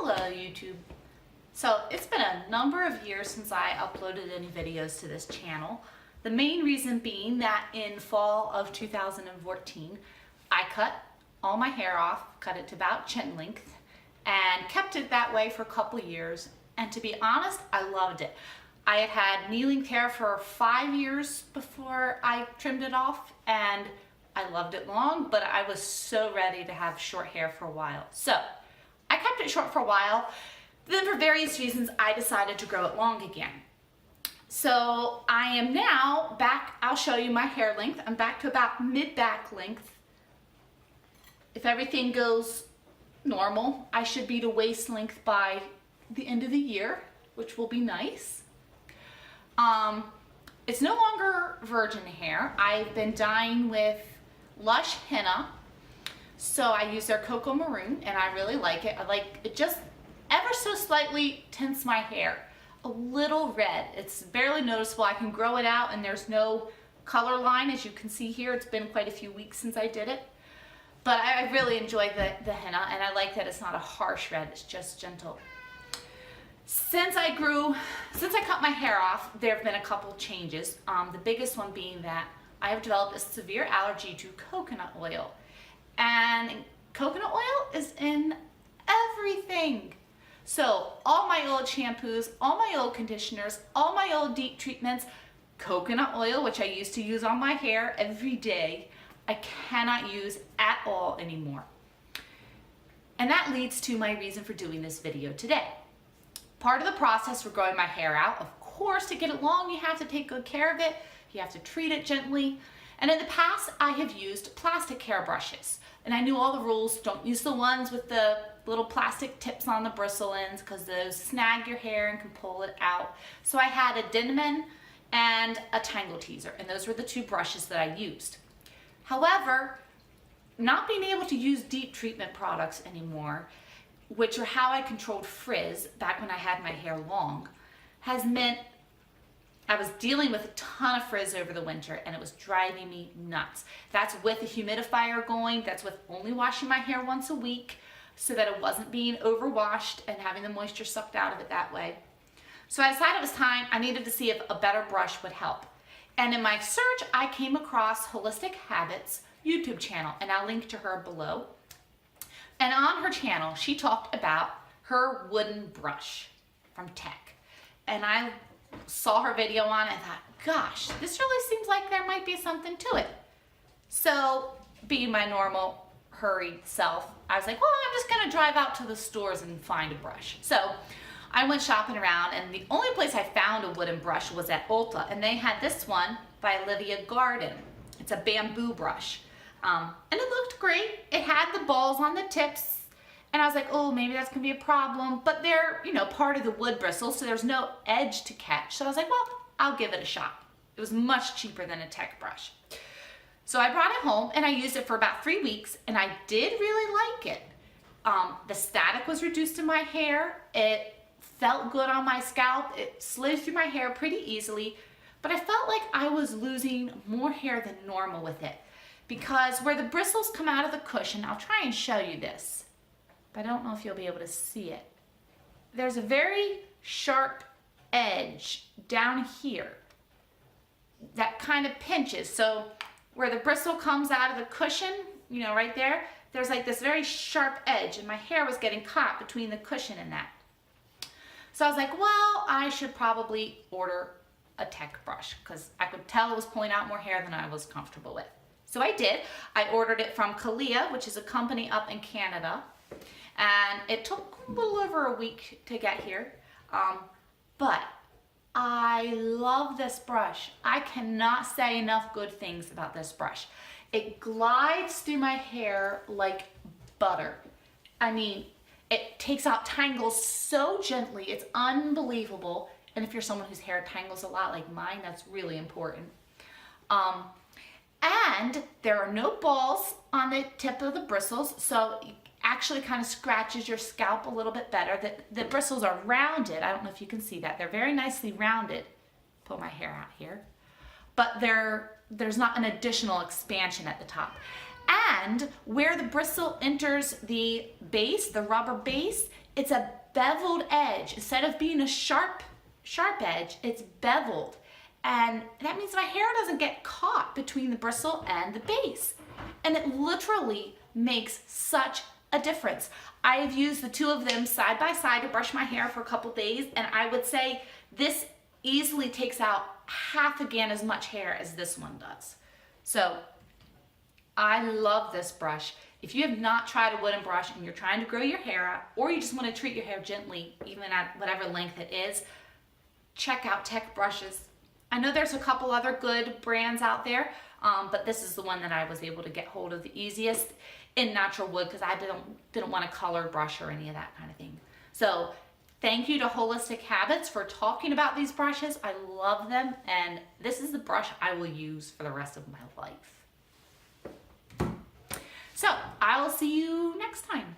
Hello YouTube. So it's been a number of years since I uploaded any videos to this channel. The main reason being that in fall of 2014 I cut all my hair off, cut it to about chin length, and kept it that way for a couple years, and to be honest, I loved it. I had had knee-length hair for 5 years before I trimmed it off, and I loved it long, but I was so ready to have short hair for a while. So I kept it short for a while. Then for various reasons, I decided to grow it long again. So I am now back, I'll show you my hair length. I'm back to about mid-back length. If everything goes normal, I should be to waist length by the end of the year, which will be nice. It's no longer virgin hair. I've been dyeing with Lush henna. So I use their cocoa maroon and I really like it. I like it, just ever so slightly tints my hair a little red. It's barely noticeable. I can grow it out and there's no color line, as you can see here. It's been quite a few weeks since I did it. But I really enjoy the henna, and I like that it's not a harsh red, it's just gentle. Since I cut my hair off, there have been a couple changes. The biggest one being that I have developed a severe allergy to coconut oil. And coconut oil is in everything. So all my old shampoos, all my old conditioners, all my old deep treatments, coconut oil, which I used to use on my hair every day, I cannot use at all anymore. And that leads to my reason for doing this video today. Part of the process for growing my hair out, of course, to get it long, you have to take good care of it. You have to treat it gently. And in the past, I have used plastic hair brushes. And I knew all the rules. Don't use the ones with the little plastic tips on the bristle ends, because those snag your hair and can pull it out. So I had a Denman and a Tangle Teaser, and those were the two brushes that I used. However, not being able to use deep treatment products anymore, which are how I controlled frizz back when I had my hair long, has meant I was dealing with a ton of frizz over the winter, and it was driving me nuts. That's with a humidifier going, that's with only washing my hair once a week so that it wasn't being overwashed and having the moisture sucked out of it that way. So I decided it was time, I needed to see if a better brush would help. And in my search, I came across Holistichabits YouTube channel, and I'll link to her below. And on her channel, she talked about her wooden brush from Tek. And I saw her video on it and thought, gosh, this really seems like there might be something to it. So, being my normal hurried self, I was like, well, I'm just gonna drive out to the stores and find a brush. So I went shopping around, and the only place I found a wooden brush was at Ulta, and they had this one by Olivia. It's a bamboo brush. And it looked great. It had the balls on the tips, and I was like, oh, maybe that's gonna be a problem, but they're, you know, part of the wood bristle, so there's no edge to catch. So I was like, well, I'll give it a shot. It was much cheaper than a Tek brush. So I brought it home, and I used it for about 3 weeks, and I did really like it. The static was reduced in my hair. It felt good on my scalp. It slid through my hair pretty easily, but I felt like I was losing more hair than normal with it, because where the bristles come out of the cushion, I'll try and show you this, but I don't know if you'll be able to see it. There's a very sharp edge down here that kind of pinches. So where the bristle comes out of the cushion, you know, right there, there's like this very sharp edge, and my hair was getting caught between the cushion and that. So I was like, well, I should probably order a Tek brush, because I could tell it was pulling out more hair than I was comfortable with. So I did. I ordered it from Calia, which is a company up in Canada, and it took a little over a week to get here. But I love this brush. I cannot say enough good things about this brush. It glides through my hair like butter. I mean, it takes out tangles so gently, it's unbelievable. And if you're someone whose hair tangles a lot like mine, that's really important. And there are no balls on the tip of the bristles, so it actually kind of scratches your scalp a little bit better. The bristles are rounded. I don't know if you can see that. They're very nicely rounded. Pull my hair out here. But there's not an additional expansion at the top. And where the bristle enters the base, the rubber base, it's a beveled edge. Instead of being a sharp edge, it's beveled. And that means my hair doesn't get caught between the bristle and the base. And it literally makes such a difference. I have used the two of them side by side to brush my hair for a couple days, and I would say this easily takes out half again as much hair as this one does. So I love this brush. If you have not tried a wooden brush and you're trying to grow your hair out, or you just want to treat your hair gently, even at whatever length it is, check out Tek Brushes. I know there's a couple other good brands out there, but this is the one that I was able to get hold of the easiest in natural wood, because I didn't want a colored brush or any of that kind of thing. So thank you to Holistichabits for talking about these brushes. I love them, and this is the brush I will use for the rest of my life. So I will see you next time.